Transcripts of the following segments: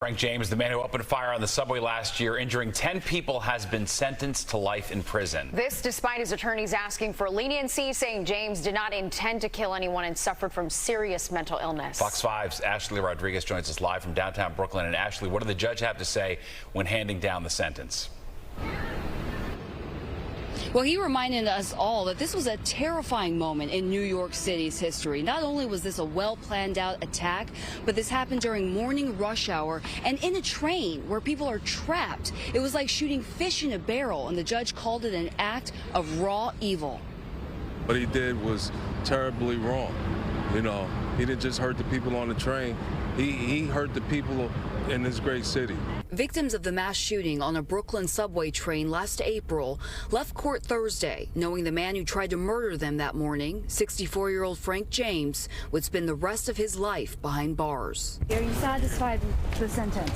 Frank James, the man who opened fire on the subway last year, injuring 10 people, has been sentenced to life in prison. This despite his attorneys asking for leniency, saying James did not intend to kill anyone and suffered from serious mental illness. Fox 5's Ashley Rodriguez joins us live from downtown Brooklyn. And Ashley, what did the judge have to say when handing down the sentence? Well, he reminded us all that this was a terrifying moment in New York City's history. Not only was this a well-planned out attack, but this happened during morning rush hour and in a train where people are trapped. It was like shooting fish in a barrel, and the judge called it an act of raw evil. What he did was terribly wrong. You know, he didn't just hurt the people on the train. He hurt the people in this great city. Victims of the mass shooting on a Brooklyn subway train last April left court Thursday, knowing the man who tried to murder them that morning, 64-year-old Frank James, would spend the rest of his life behind bars. Are you satisfied with the sentence?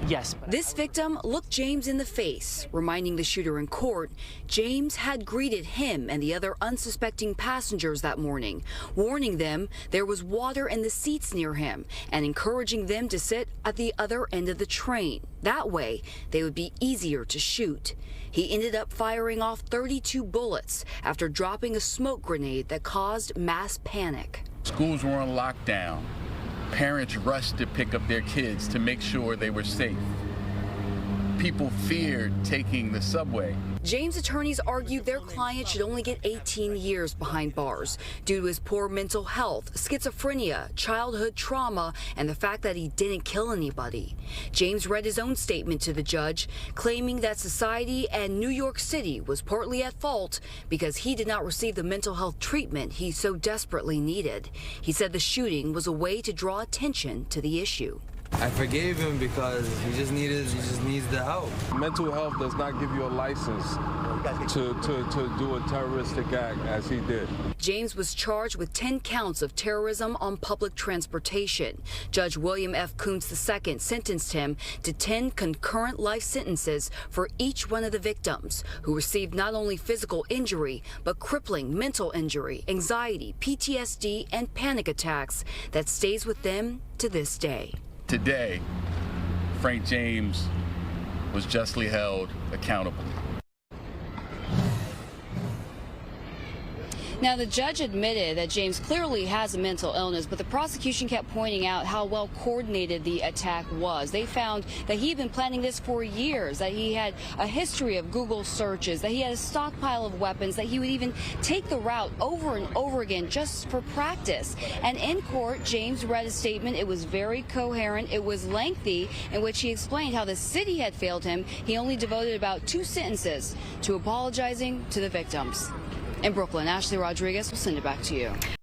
Yes. This victim looked James in the face, reminding the shooter in court James had greeted him and the other unsuspecting passengers that morning, warning them there was water in the seats near him and encouraging them to sit at the other end of the train. That way, they would be easier to shoot. He ended up firing off 32 bullets after dropping a smoke grenade that caused mass panic. Schools were on lockdown. Parents rushed to pick up their kids to make sure they were safe. People feared taking the subway. James' attorneys argued their client should only get 18 years behind bars due to his poor mental health, schizophrenia, childhood trauma, and the fact that he didn't kill anybody. James read his own statement to the judge, claiming that society and New York City was partly at fault because he did not receive the mental health treatment he so desperately needed. He said the shooting was a way to draw attention to the issue. I forgave him because he just needs the help. Mental health does not give you a license to do a terroristic act as he did. James was charged with 10 counts of terrorism on public transportation. Judge William F. Kuntz II sentenced him to 10 concurrent life sentences for each one of the victims, who received not only physical injury, but crippling mental injury, anxiety, PTSD, and panic attacks that stays with them to this day. Today, Frank James was justly held accountable. Now, the judge admitted that James clearly has a mental illness, but the prosecution kept pointing out how well coordinated the attack was. They found that he had been planning this for years, that he had a history of Google searches, that he had a stockpile of weapons, that he would even take the route over and over again just for practice. And in court, James read a statement. It was very coherent. It was lengthy, in which he explained how the city had failed him. He only devoted about 2 sentences to apologizing to the victims. In Brooklyn, Ashley Rodriguez will send it back to you.